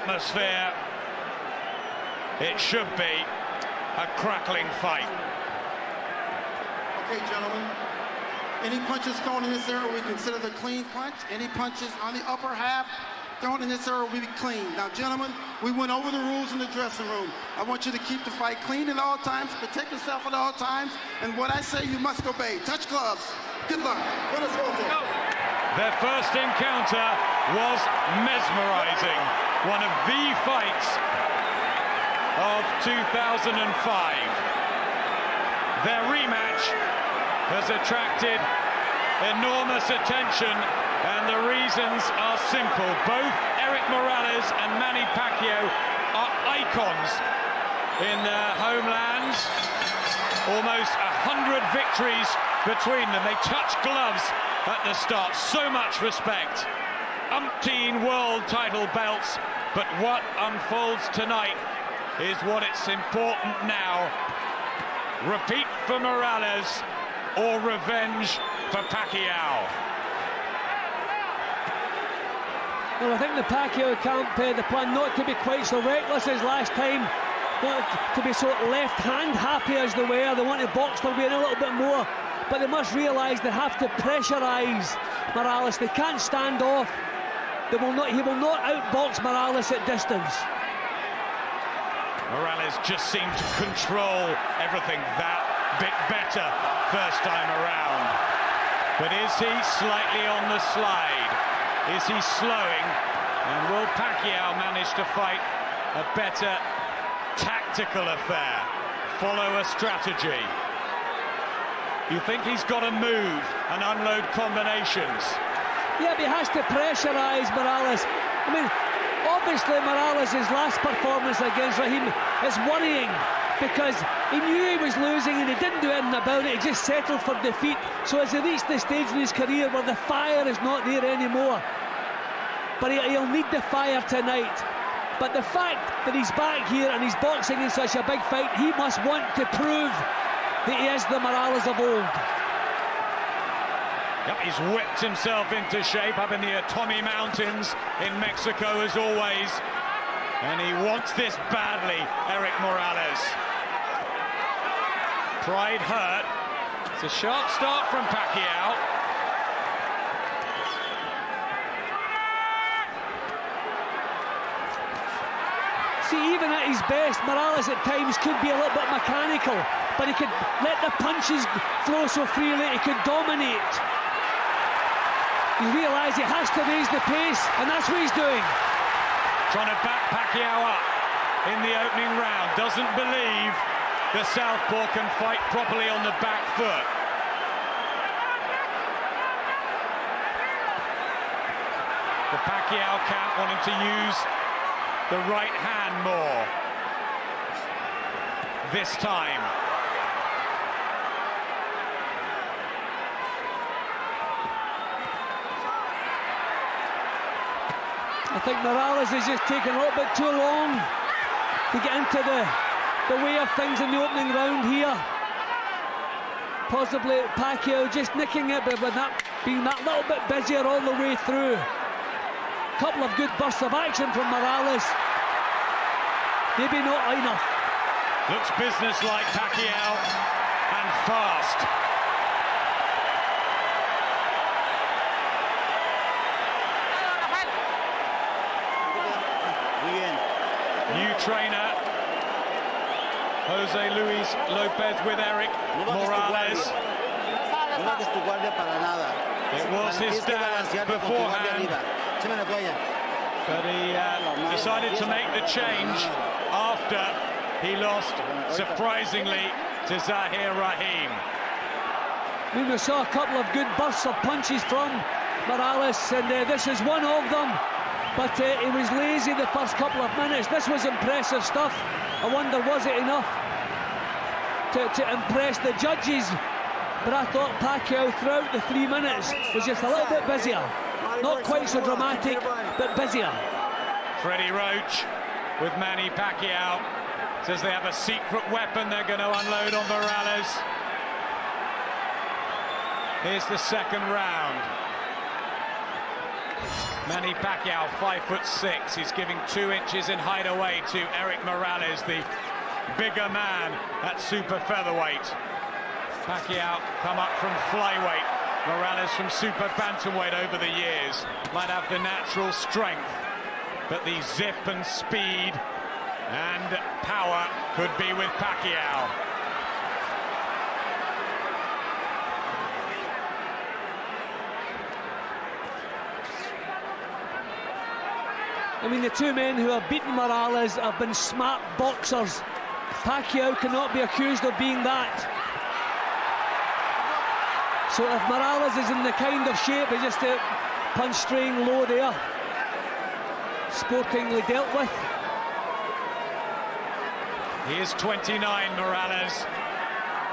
atmosphere. It should be a crackling fight. Okay, gentlemen. Any punches thrown in this area we consider the clean punch. Any punches on the upper half thrown in this area will be clean. Now, gentlemen, we went over the rules in the dressing room. I want you to keep the fight clean at all times, protect yourself at all times, and what I say you must obey. Touch gloves. Good luck. What is over? Their first encounter was mesmerizing. One of the fights of 2005. Their rematch has attracted enormous attention, and the reasons are simple. Both Erik Morales and Manny Pacquiao are icons in their homelands. Almost 100 victories between them. They touch gloves at the start. So much respect. Umpteen world title belts. But what unfolds tonight is what it's important now. Repeat for Morales or revenge for Pacquiao. Well, I think the Pacquiao camp, the plan not to be quite so reckless as last time, not to be so left-hand happy as they were. They want to box their way in a little bit more, but they must realise they have to pressurise Morales. They can't stand off. He will not outbox Morales at distance. Morales just seemed to control everything that bit better first time around. But is he slightly on the slide? Is he slowing? And will Pacquiao manage to fight a better tactical affair? Follow a strategy? You think he's got to move and unload combinations? Yeah, but he has to pressurise Morales. I mean, obviously Morales' last performance against Raheem is worrying because he knew he was losing and he didn't do anything about it. He just settled for defeat. So as he reached the stage in his career where the fire is not there anymore, but he'll need the fire tonight. But the fact that he's back here and he's boxing in such a big fight, he must want to prove that he is the Morales of old. Yep, he's whipped himself into shape up in the Atomi Mountains in Mexico as always. And he wants this badly, Erik Morales. Pride hurt. It's a sharp start from Pacquiao. See, even at his best, Morales at times could be a little bit mechanical, but he could let the punches flow so freely, he could dominate. You realise he has to raise the pace, and that's what he's doing. Trying to back Pacquiao up in the opening round. Doesn't believe the southpaw can fight properly on the back foot. The Pacquiao camp wanting to use the right hand more this time. I think Morales is just taking a little bit too long to get into the way of things in the opening round here. Possibly Pacquiao just nicking it, but with that being that little bit busier all the way through. Couple of good bursts of action from Morales. Maybe not enough. Looks business-like Pacquiao, and fast. New trainer, Jose Luis Lopez with Erik Morales. It was his dad beforehand, but he decided to make the change after he lost, surprisingly, to Zahir Rahim. I mean, we saw a couple of good bursts of punches from Morales, and this is one of them. But he was lazy the first couple of minutes. This was impressive stuff. I wonder, was it enough to impress the judges? But I thought Pacquiao throughout the 3 minutes was just a little bit busier. Not quite so dramatic, but busier. Freddie Roach with Manny Pacquiao says they have a secret weapon they're going to unload on Morales. Here's the second round. Manny Pacquiao, 5'6". He's giving 2 inches in height away to Erik Morales, the bigger man at super featherweight. Pacquiao come up from flyweight. Morales from super bantamweight over the years. Might have the natural strength, but the zip and speed and power could be with Pacquiao. I mean, the two men who have beaten Morales have been smart boxers. Pacquiao cannot be accused of being that. So if Morales is in the kind of shape, he's just a punch string low there, sportingly dealt with. He is 29, Morales,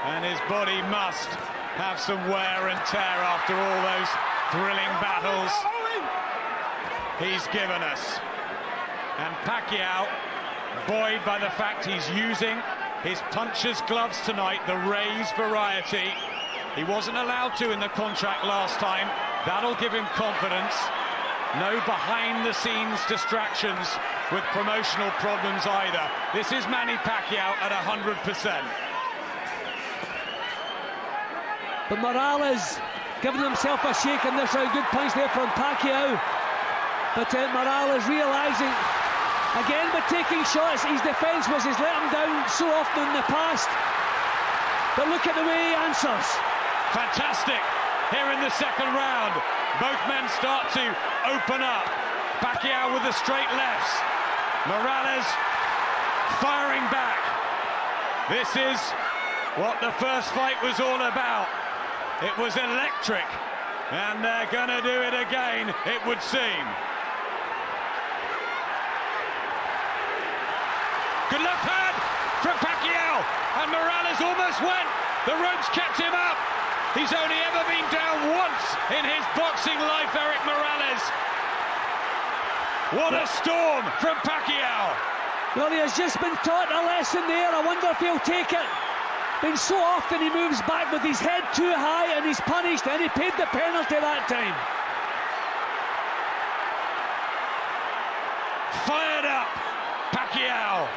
and his body must have some wear and tear after all those thrilling battles he's given us. And Pacquiao, buoyed by the fact he's using his puncher's gloves tonight, the Rays variety. He wasn't allowed to in the contract last time. That'll give him confidence. No behind-the-scenes distractions with promotional problems either. This is Manny Pacquiao at 100%. But Morales giving himself a shake in this round. Good punch there from Pacquiao. But Morales realising, again, by taking shots, his defence has let him down so often in the past. But look at the way he answers. Fantastic here in the second round. Both men start to open up. Pacquiao with the straight lefts. Morales firing back. This is what the first fight was all about. It was electric, and they're going to do it again, it would seem. Good left hand from Pacquiao, and Morales almost went. The ropes kept him up. He's only ever been down once in his boxing life, Erik Morales. What a storm from Pacquiao. Well, he has just been taught a lesson there. I wonder if he'll take it. And so often he moves back with his head too high and he's punished, and he paid the penalty that time. Fired up, Pacquiao.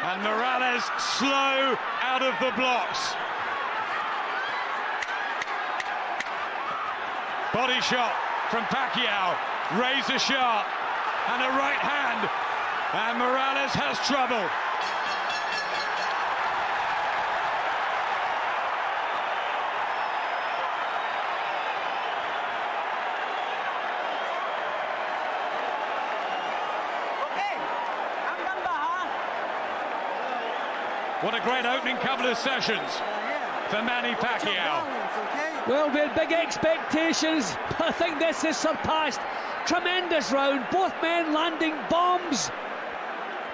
And Morales slow out of the blocks. Body shot from Pacquiao, razor sharp, and a right hand. And Morales has trouble. What a great opening couple of sessions for Manny Pacquiao. Well, we had big expectations, but I think this is surpassed. Tremendous round, both men landing bombs.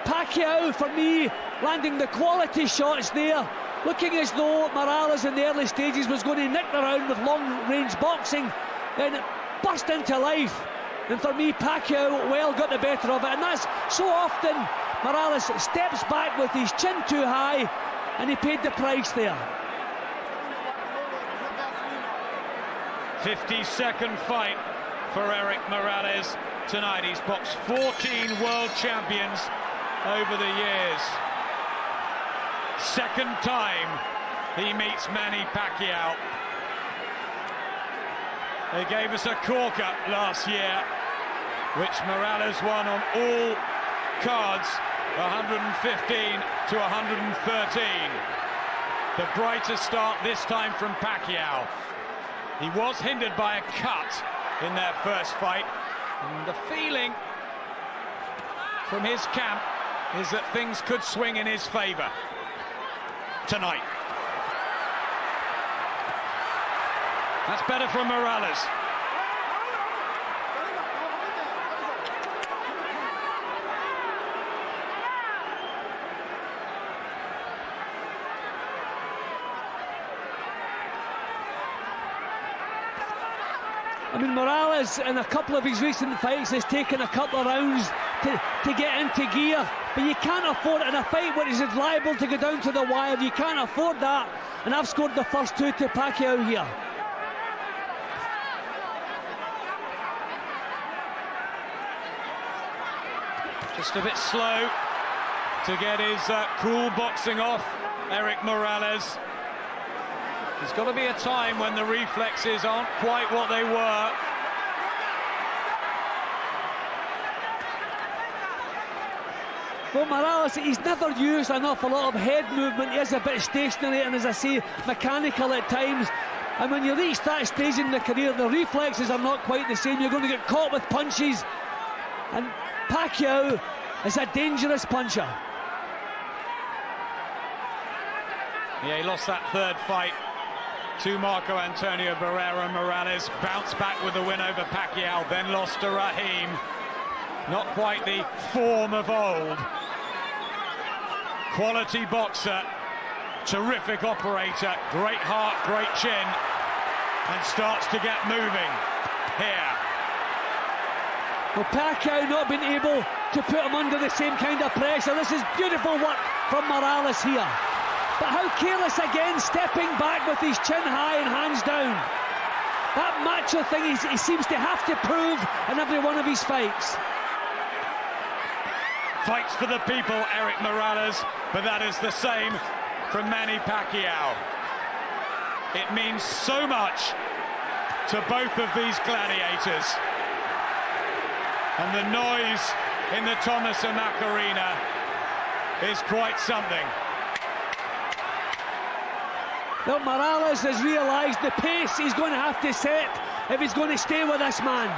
Pacquiao, for me, landing the quality shots there, looking as though Morales in the early stages was going to nick the round with long-range boxing, then it burst into life. And for me, Pacquiao well got the better of it, and that's so often Morales steps back with his chin too high, and he paid the price there. 52nd fight for Erik Morales tonight. He's boxed 14 world champions over the years. Second time he meets Manny Pacquiao. They gave us a corker last year, which Morales won on all cards, 115 to 113. The brighter start this time from Pacquiao. He was hindered by a cut in their first fight, and the feeling from his camp is that things could swing in his favor tonight. That's better from Morales. I mean, Morales in a couple of his recent fights has taken a couple of rounds to get into gear, but you can't afford it in a fight where he's liable to go down to the wire. You can't afford that, and I've scored the first two to Pacquiao here. Just a bit slow to get his cool boxing off, Erik Morales. There's got to be a time when the reflexes aren't quite what they were. Well, Morales, he's never used an awful lot of head movement. He is a bit stationary and, as I say, mechanical at times. And when you reach that stage in the career, the reflexes are not quite the same. You're going to get caught with punches. And Pacquiao is a dangerous puncher. Yeah, he lost that third fight to Marco Antonio Barrera. Morales bounced back with the win over Pacquiao, then lost to Rahim. Not quite the form of old. Quality boxer, terrific operator, great heart, great chin, and starts to get moving here. Well, Pacquiao not being able to put him under the same kind of pressure. This is beautiful work from Morales here. But how careless again, stepping back with his chin high and hands down. That macho thing he seems to have to prove in every one of his fights. Fights for the people, Erik Morales, but that is the same from Manny Pacquiao. It means so much to both of these gladiators. And the noise in the Thomas and Mack Arena is quite something. Well, Morales has realised the pace he's going to have to set if he's going to stay with this man.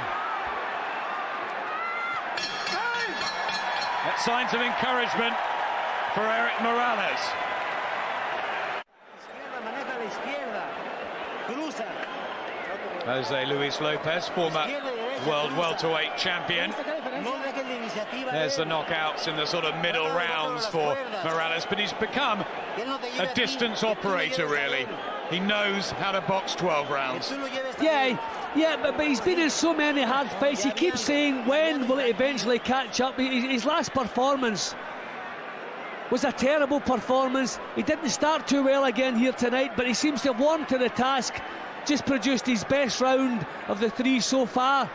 That's signs of encouragement for Erik Morales. Jose Luis Lopez, former world welterweight champion. There's the knockouts in the sort of middle rounds for Morales, but he's become a distance operator, really. He knows how to box 12 rounds. Yeah, but he's been in so many hard fights. He keeps saying, when will it eventually catch up? His last performance was a terrible performance. He didn't start too well again here tonight, but he seems to have warmed to the task. Just produced his best round of the three so far.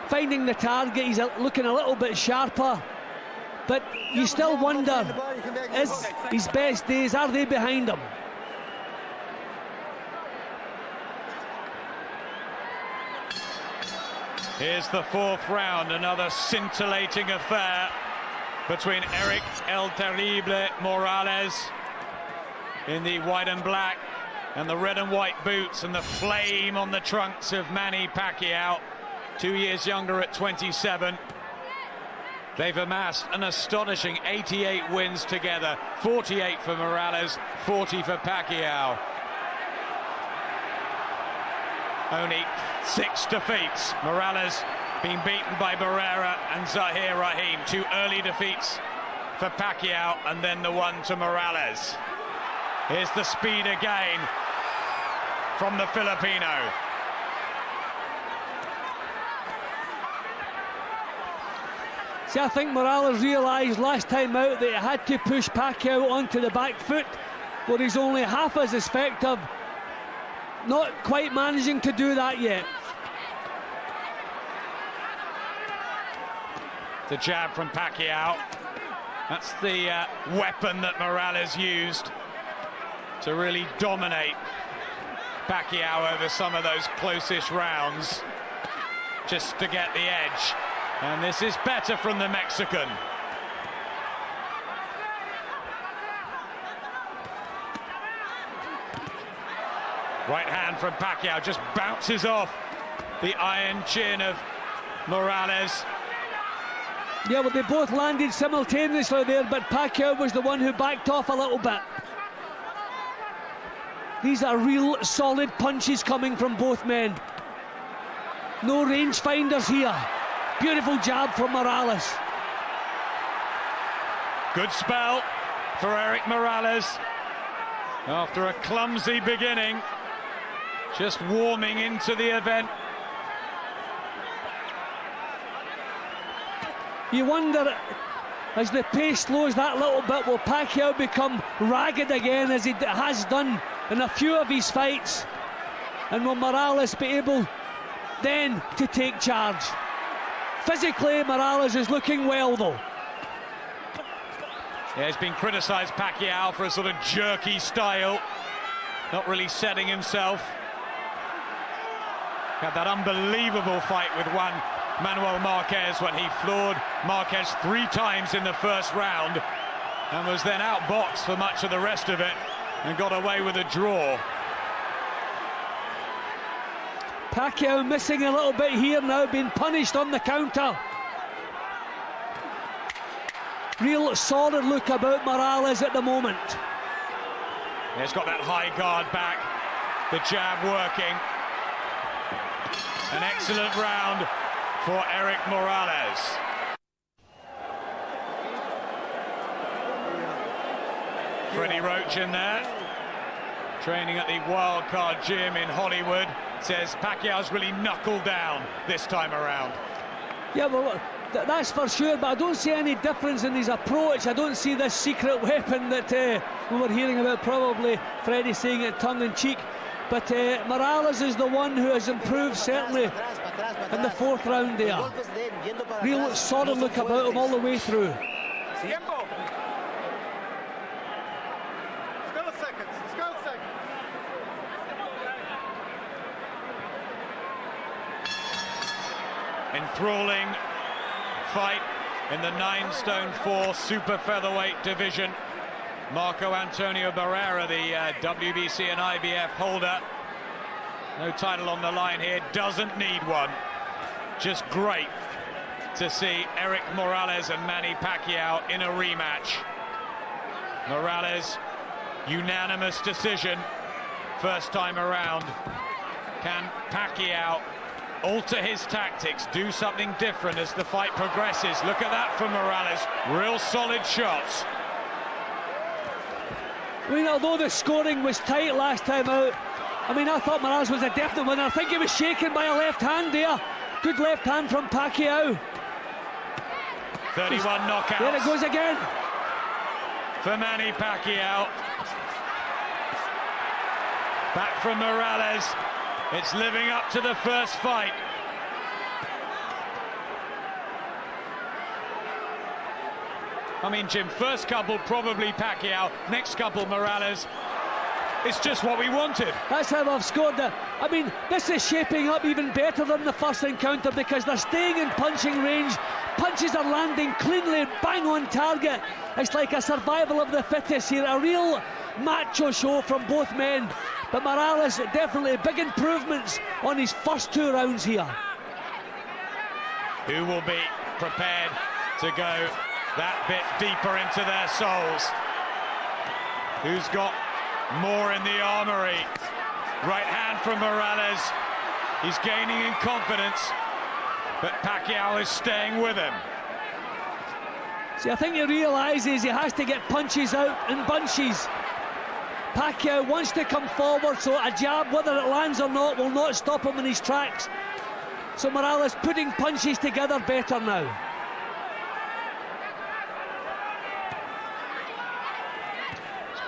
Finding the target, he's looking a little bit sharper. But you still wonder, is his best days, are they behind him? Here's the fourth round, another scintillating affair between Erik El Terrible Morales in the white and black and the red and white boots and the flame on the trunks of Manny Pacquiao, 2 years younger at 27. They've amassed an astonishing 88 wins together, 48 for Morales, 40 for Pacquiao. Only 6 defeats. Morales being beaten by Barrera and Zahir Rahim. 2 early defeats for Pacquiao and then the one to Morales. Here's the speed again from the Filipino. See, I think Morales realised last time out that he had to push Pacquiao onto the back foot, where he's only half as effective. Not quite managing to do that yet. The jab from Pacquiao. That's the weapon that Morales used to really dominate Pacquiao over some of those closest rounds, just to get the edge. And this is better from the Mexican. Right hand from Pacquiao just bounces off the iron chin of Morales. Yeah, well, they both landed simultaneously there, but Pacquiao was the one who backed off a little bit. These are real solid punches coming from both men. No rangefinders here. Beautiful jab from Morales. Good spell for Erik Morales after a clumsy beginning. Just warming into the event. You wonder, as the pace slows that little bit, will Pacquiao become ragged again, as he has done in a few of his fights? And will Morales be able then to take charge? Physically, Morales is looking well, though. Yeah, he's been criticised, Pacquiao, for a sort of jerky style, not really setting himself. Had that unbelievable fight with Juan Manuel Marquez when he floored Marquez 3 times in the first round and was then outboxed for much of the rest of it and got away with a draw. Pacquiao missing a little bit here now, being punished on the counter. Real solid look about Morales at the moment. Yeah, he's got that high guard back, the jab working. An excellent round for Erik Morales. Freddie Roach in there, training at the Wildcard Gym in Hollywood, says Pacquiao's really knuckled down this time around. Yeah, well, that's for sure, but I don't see any difference in his approach. I don't see this secret weapon that we were hearing about, probably Freddie saying it tongue-in-cheek. But Morales is the one who has improved, certainly, in the 4th round there. Real solid look about him all the way through. Enthralling fight in the 9'4" super featherweight division. Marco Antonio Barrera, the WBC and IBF holder. No title on the line here, doesn't need one. Just great to see Erik Morales and Manny Pacquiao in a rematch. Morales, unanimous decision, first time around. Can Pacquiao alter his tactics, do something different as the fight progresses? Look at that from Morales, real solid shots. I mean, although the scoring was tight last time out, I mean, I thought Morales was a definite winner. I think he was shaken by a left hand there. Good left hand from Pacquiao. 31 knockouts. There it goes again. For Manny Pacquiao. Back from Morales. It's living up to the first fight. I mean, Jim, first couple probably Pacquiao, next couple Morales. It's just what we wanted. That's how I've scored it. I mean, this is shaping up even better than the first encounter because they're staying in punching range. Punches are landing cleanly, bang on target. It's like a survival of the fittest here, a real macho show from both men. But Morales, definitely big improvements on his first 2 rounds here. Who will be prepared to go that bit deeper into their souls? Who's got more in the armory? Right hand from Morales. He's gaining in confidence, but Pacquiao is staying with him. See, I think he realises he has to get punches out in bunches. Pacquiao wants to come forward, so a jab, whether it lands or not, will not stop him in his tracks. So Morales putting punches together better now.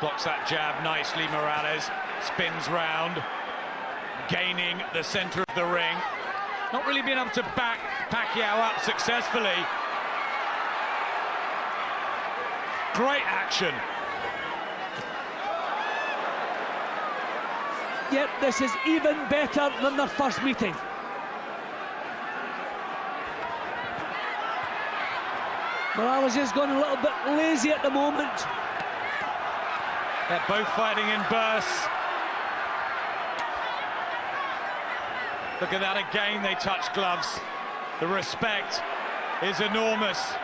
Blocks that jab nicely, Morales. Spins round, gaining the centre of the ring. Not really been able to back Pacquiao up successfully. Great action. Yep, this is even better than their first meeting. Morales is going a little bit lazy at the moment. They're both fighting in bursts. Look at that again, they touch gloves. The respect is enormous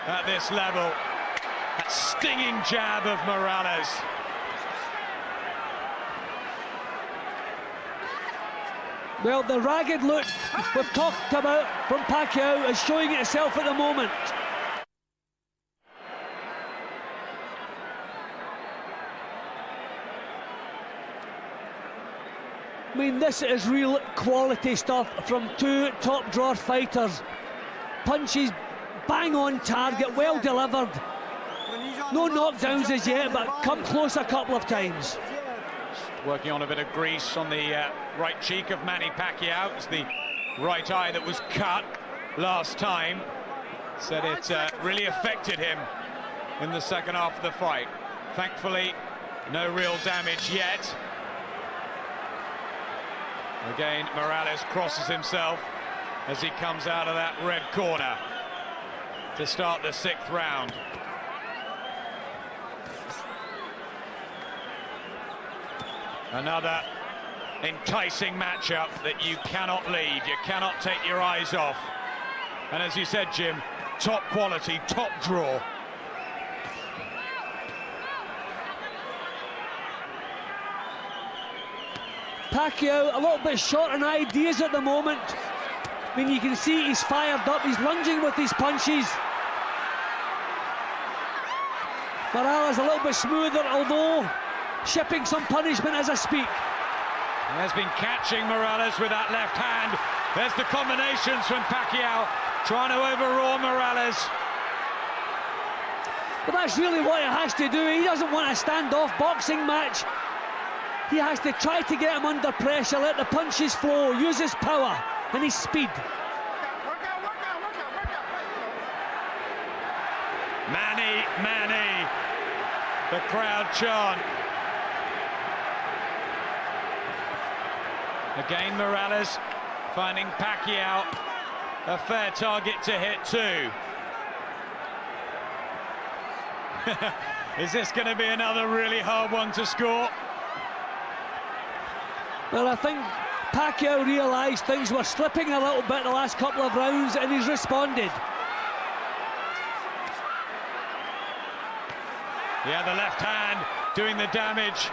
at this level. That stinging jab of Morales. Well, the ragged look we've talked about from Pacquiao is showing itself at the moment. I mean, this is real quality stuff from 2 top-drawer fighters. Punches bang on target, well delivered. No knockdowns as yet, but come close a couple of times. Working on a bit of grease on the right cheek of Manny Pacquiao. It's the right eye that was cut last time. Said it really affected him in the second half of the fight. Thankfully, no real damage yet. Again, Morales crosses himself as he comes out of that red corner to start the 6th round. Another enticing matchup that you cannot leave, you cannot take your eyes off. And as you said, Jim, top quality, top draw. Pacquiao a little bit short on ideas at the moment. I mean, you can see he's fired up, he's lunging with his punches. Morales a little bit smoother, although shipping some punishment as I speak. He has been catching Morales with that left hand. There's the combinations from Pacquiao, trying to overawe Morales. But that's really what he has to do. He doesn't want a standoff boxing match. He has to try to get him under pressure, let the punches flow, use his power and his speed. Manny, Manny, the crowd chant. Again, Morales finding Pacquiao a fair target to hit too. Is this going to be another really hard one to score? Well, I think Pacquiao realised things were slipping a little bit the last couple of rounds and he's responded. Yeah, the left hand doing the damage.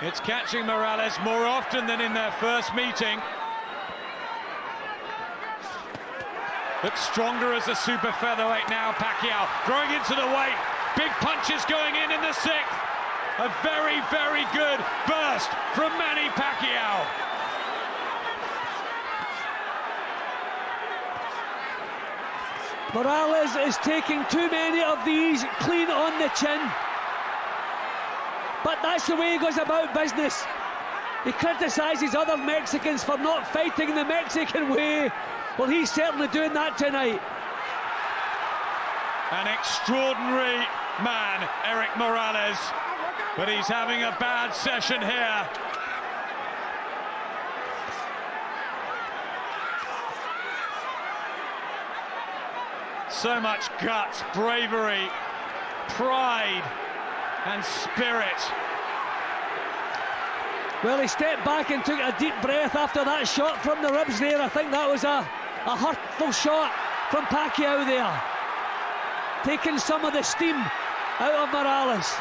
It's catching Morales more often than in their first meeting. Looks stronger as a super featherweight now, Pacquiao. Growing into the weight. Big punches going in the 6th. A very, very good burst from Manny Pacquiao. Morales is taking too many of these clean on the chin. But that's the way he goes about business. He criticises other Mexicans for not fighting the Mexican way. Well, he's certainly doing that tonight. An extraordinary man, Erik Morales. But he's having a bad session here. So much guts, bravery, pride and spirit. Well, he stepped back and took a deep breath after that shot from the ribs there. I think that was a hurtful shot from Pacquiao there. Taking some of the steam out of Morales.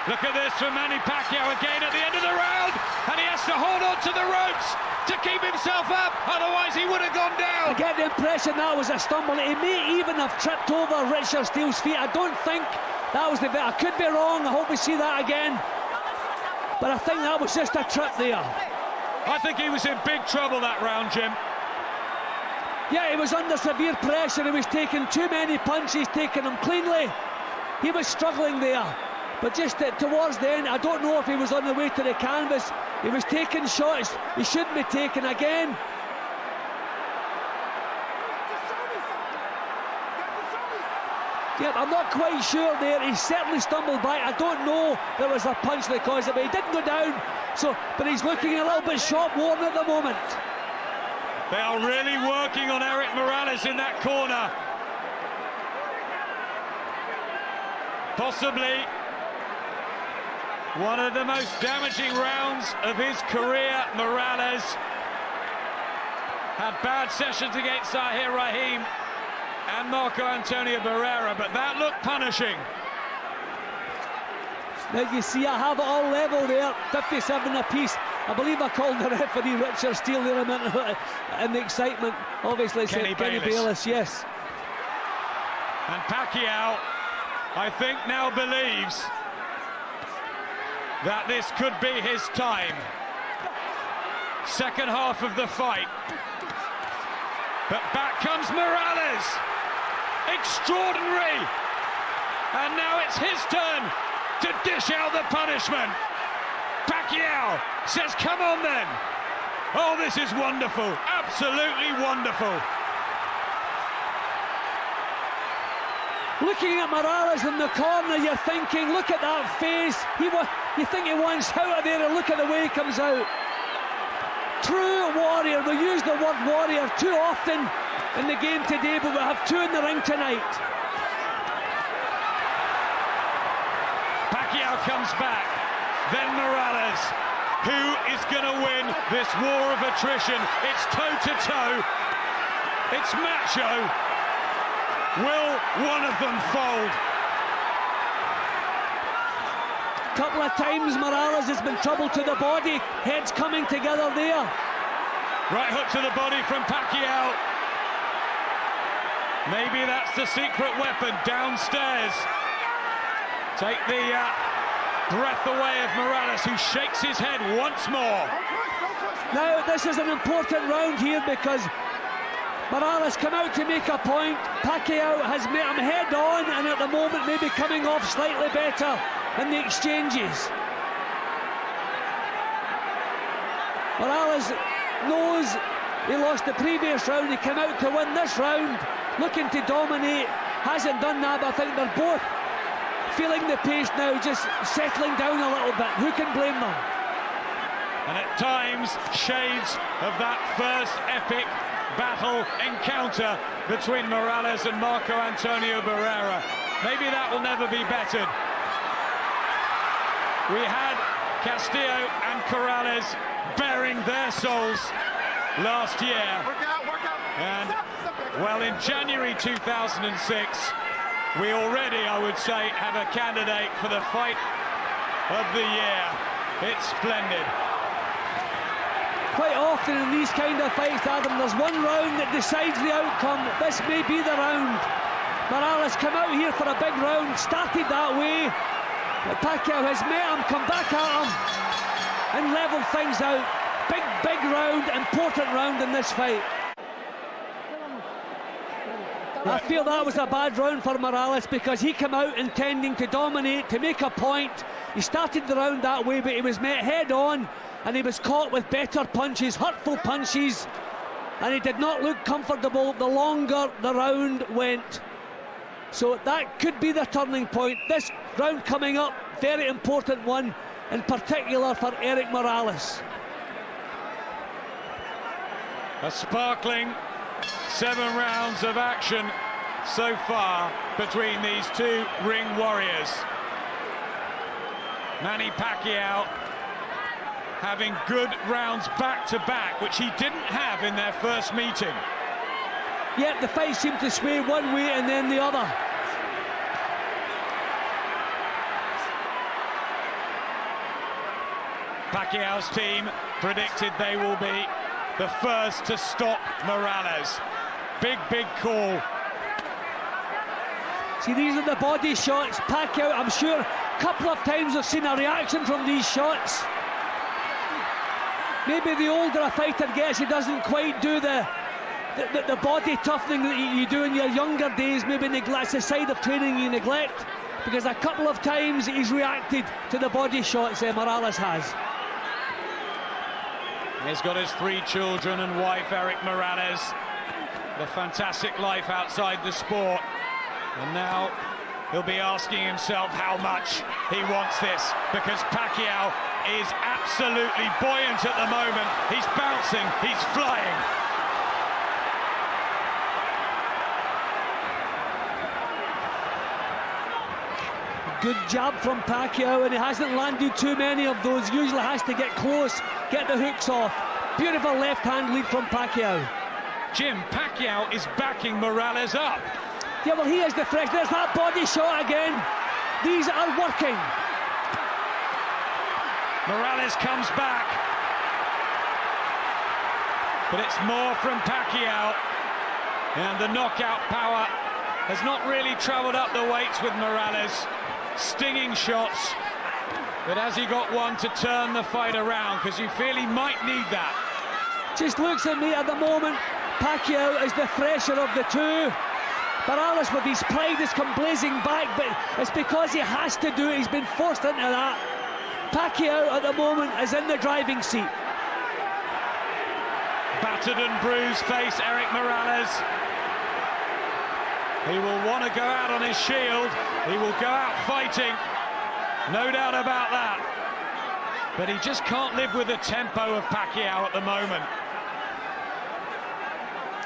Look at this from Manny Pacquiao again at the end of the round, and he has to hold on to the ropes to keep himself up, otherwise he would have gone down. I get the impression that was a stumble. He may even have tripped over Richard Steele's feet. I don't think that was the bit. I could be wrong. I hope we see that again. But I think that was just a trip there. I think he was in big trouble that round, Jim. Yeah, he was under severe pressure. He was taking too many punches, taking them cleanly. He was struggling there. But just towards the end, I don't know if he was on the way to the canvas. He was taking shots he shouldn't be taking again. Yeah, I'm not quite sure there. He certainly stumbled back. I don't know if there was a punch that caused it, but he didn't go down. But he's looking a little bit short-worn at the moment. They are really working on Erik Morales in that corner. Possibly one of the most damaging rounds of his career. Morales had bad sessions against Zahir Rahim and Marco Antonio Barrera, but that looked punishing. Now you see, I have it all level there, 57 apiece. I believe I called the referee Richard Steele there a minute in the excitement. Obviously, it's Kenny Bayless, yes. And Pacquiao, I think, now believes that this could be his time. Second half of the fight. But back comes Morales. Extraordinary. And now it's his turn to dish out the punishment. Pacquiao says, come on then. Oh, this is wonderful. Absolutely wonderful. Looking at Morales in the corner, you're thinking, look at that face. You think he wants out of there, and look at the way he comes out. True warrior. We use the word warrior too often in the game today, but we have two in the ring tonight. Pacquiao comes back, then Morales. Who is going to win this war of attrition? It's toe-to-toe. It's macho. Will one of them fold? Couple of times Morales has been trouble to the body. Heads coming together there. Right hook to the body from Pacquiao. Maybe that's the secret weapon downstairs. Take the breath away of Morales, who shakes his head once more. Now this is an important round here because Morales come out to make a point. Pacquiao has met him head on, and at the moment maybe coming off slightly better in the exchanges. Morales knows he lost the previous round. He came out to win this round, looking to dominate. Hasn't done that, but I think they're both feeling the pace now, just settling down a little bit. Who can blame them? And at times, shades of that first epic battle encounter between Morales and Marco Antonio Barrera. Maybe that will never be bettered. We had Castillo and Corrales bearing their souls last year. And, well, in January 2006, we already, I would say, have a candidate for the fight of the year. It's splendid. Quite often in these kind of fights, Adam, there's one round that decides the outcome. This may be the round. Morales come out here for a big round, started that way. But Pacquiao has met him, come back at him, and leveled things out. Big round, important round in this fight. I feel that was a bad round for Morales because he came out intending to dominate, to make a point. He started the round that way, but he was met head on, and he was caught with better punches, hurtful punches, and he did not look comfortable the longer the round went. So that could be the turning point. This round coming up, very important one, in particular for Erik Morales. A sparkling 7 rounds of action so far between these two ring warriors. Manny Pacquiao having good rounds back-to-back, which he didn't have in their first meeting. Yet the fight seemed to sway one way and then the other. Pacquiao's team predicted they will be the first to stop Morales. Big call. See, these are the body shots. Pacquiao, I'm sure, a couple of times I've seen a reaction from these shots. Maybe the older a fighter gets, he doesn't quite do the body toughening that you do in your younger days. Maybe that's the side of training you neglect, because a couple of times he's reacted to the body shots Morales has. He's got his 3 children and wife, Erik Morales. The fantastic life outside the sport. And now he'll be asking himself how much he wants this, because Pacquiao is absolutely buoyant at the moment. He's bouncing, he's flying. Good jab from Pacquiao, and he hasn't landed too many of those. Usually has to get close, get the hooks off. Beautiful left-hand lead from Pacquiao. Jim, Pacquiao is backing Morales up. Yeah, well, he is the fresh. There's that body shot again. These are working. Morales comes back. But it's more from Pacquiao. And the knockout power has not really travelled up the weights with Morales. Stinging shots. But has he got one to turn the fight around? Because you feel he might need that. Just looks at me at the moment. Pacquiao is the fresher of the two. Morales, with his pride, has come blazing back, but it's because he has to do it. He's been forced into that. Pacquiao at the moment is in the driving seat. Battered and bruised face, Erik Morales. He will want to go out on his shield. He will go out fighting. No doubt about that. But he just can't live with the tempo of Pacquiao at the moment.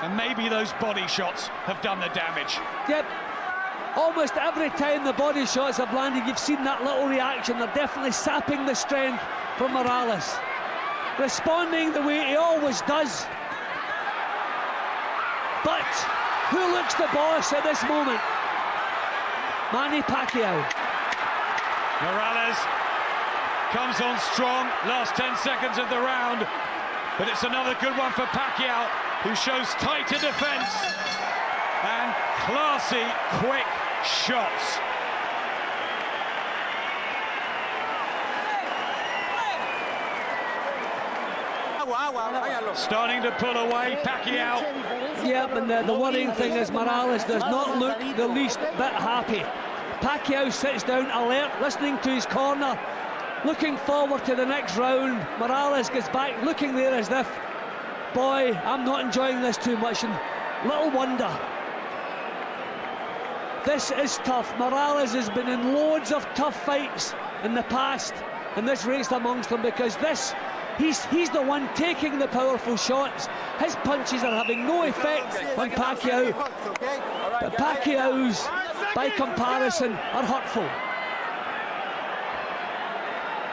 And maybe those body shots have done the damage. Yep. Almost every time the body shots have landed, you've seen that little reaction. They're definitely sapping the strength from Morales. Responding the way he always does. But who looks the boss at this moment? Manny Pacquiao. Morales comes on strong, last 10 seconds of the round, but it's another good one for Pacquiao, who shows tighter defense and classy, quick shots. Starting to pull away, Pacquiao. Yep, and the worrying thing is Morales does not look the least bit happy. Pacquiao sits down alert, listening to his corner, looking forward to the next round. Morales gets back, looking there as if, boy, I'm not enjoying this too much, and little wonder. This is tough. Morales has been in loads of tough fights in the past, and this race amongst them, because this, he's the one taking the powerful shots. His punches are having no effect on Pacquiao, but Pacquiao's, by comparison, are hurtful.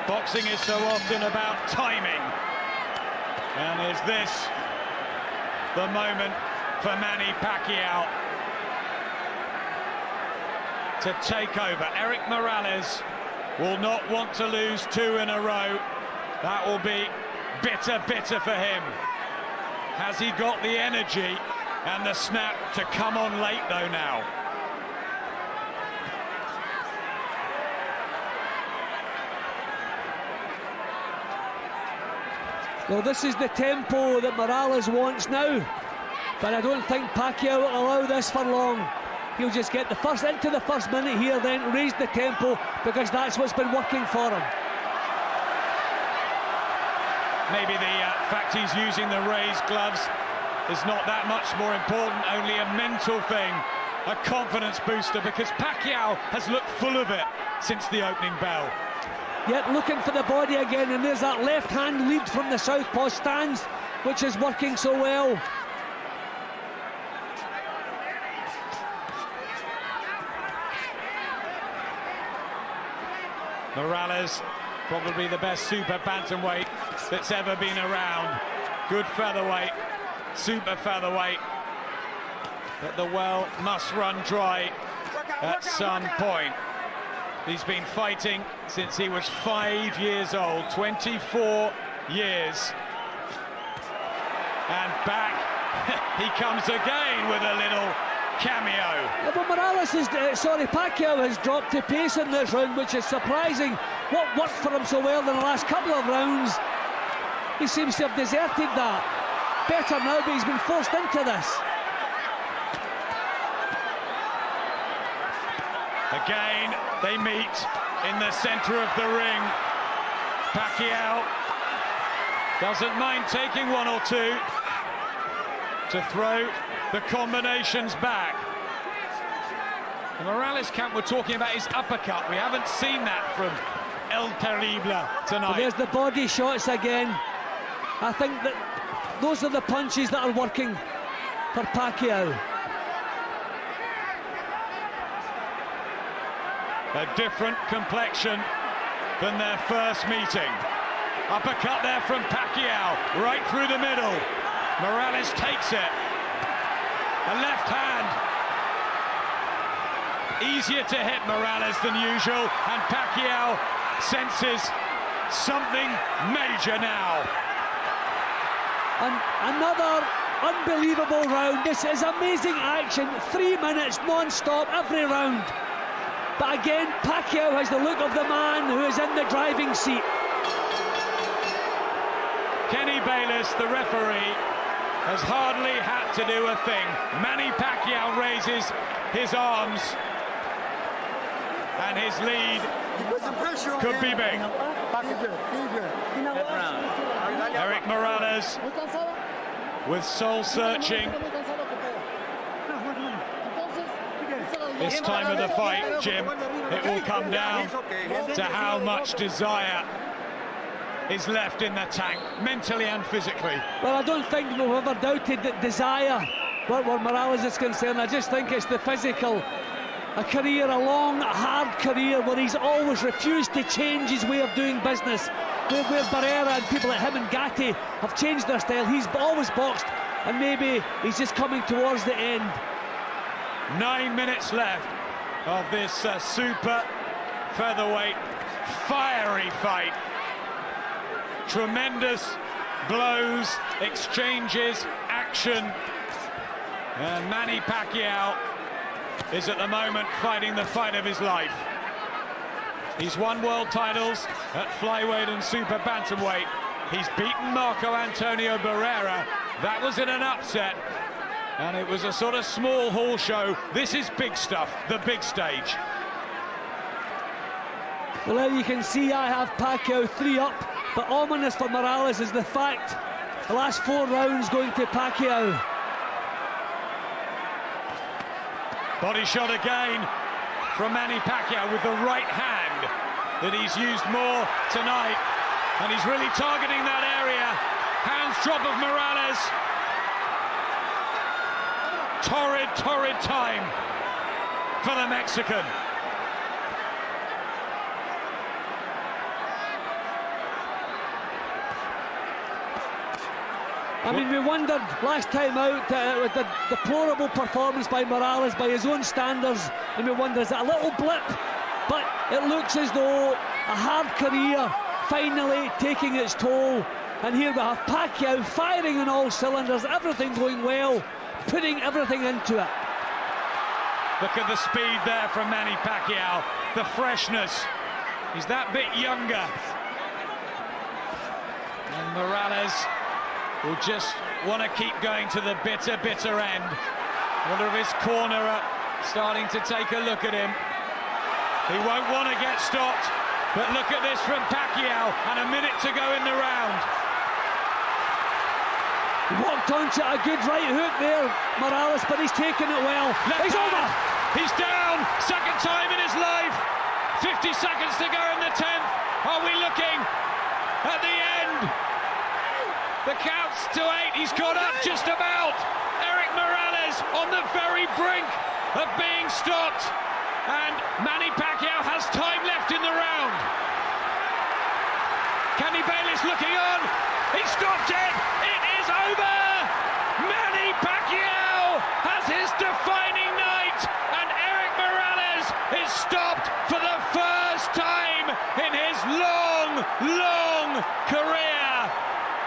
Boxing is so often about timing, and is this the moment for Manny Pacquiao to take over? Erik Morales will not want to lose 2 in a row. That will be bitter for him. Has he got the energy and the snap to come on late though now? Well, this is the tempo that Morales wants now, but I don't think Pacquiao will allow this for long. He'll just get into the first minute here, then raise the tempo, because that's what's been working for him. Maybe the fact he's using the raised gloves is not that much more important, only a mental thing, a confidence booster, because Pacquiao has looked full of it since the opening bell. Yet looking for the body again, and there's that left hand lead from the southpaw stance, which is working so well. Morales, probably the best super bantamweight that's ever been around. Good featherweight, super featherweight. But the well must run dry at some point. He's been fighting since he was 5 years old, 24 years. And back he comes again with a little cameo. Yeah, but Pacquiao has dropped to pace in this round, which is surprising. What worked for him so well in the last couple of rounds, he seems to have deserted that. Better now, but he's been forced into this. Again, they meet in the centre of the ring. Pacquiao doesn't mind taking 1 or 2 to throw the combinations back. The Morales camp were talking about his uppercut. We haven't seen that from El Terrible tonight. But there's the body shots again. I think that those are the punches that are working for Pacquiao. A different complexion than their first meeting. Uppercut there from Pacquiao, right through the middle. Morales takes it. A left hand. Easier to hit Morales than usual, and Pacquiao senses something major now. And another unbelievable round. This is amazing action. 3 minutes non-stop every round. But again, Pacquiao has the look of the man who is in the driving seat. Kenny Bayless, the referee, has hardly had to do a thing. Manny Pacquiao raises his arms, and his lead could be big. Erik Morales with soul-searching this time of the fight, Jim, it will come down to how much desire is left in the tank, mentally and physically. Well, I don't think we've ever doubted that desire where Morales is concerned. I just think it's the physical. A career, a long, hard career where he's always refused to change his way of doing business. Where Barrera and people like him and Gatti have changed their style. He's always boxed, and maybe he's just coming towards the end. 9 minutes left of this super featherweight fiery fight. Tremendous blows, exchanges, action, and Manny Pacquiao is at the moment fighting the fight of his life. He's won world titles at flyweight and super bantamweight. He's beaten Marco Antonio Barrera. That was in an upset, and it was a sort of small hall show. This is big stuff, the big stage. Well, there you can see I have Pacquiao 3 up, but ominous for Morales is the fact the last 4 rounds going to Pacquiao. Body shot again from Manny Pacquiao with the right hand that he's used more tonight, and he's really targeting that area. Hands drop of Morales. Torrid time for the Mexican. I mean, we wondered last time out with the deplorable performance by Morales by his own standards, and we wondered, is it a little blip? But it looks as though a hard career finally taking its toll, and here we have Pacquiao firing on all cylinders, everything going well, putting everything into it. Look at the speed there from Manny Pacquiao, the freshness. He's that bit younger. And Morales will just want to keep going to the bitter end. Wonder if his corner are starting to take a look at him. He won't want to get stopped, but look at this from Pacquiao, and a minute to go in the round. Walked onto a good right hook there, Morales, but he's taken it well. He's over! He's down, second time in his life. 50 seconds to go in the 10th. Are we looking at the end? The count's to 8, he's got up just about. Erik Morales on the very brink of being stopped. And Manny Pacquiao has time left in the round. Kenny Bayless looking on. He stopped it. It is over. Manny Pacquiao has his defining night. And Erik Morales is stopped for the first time in his long career.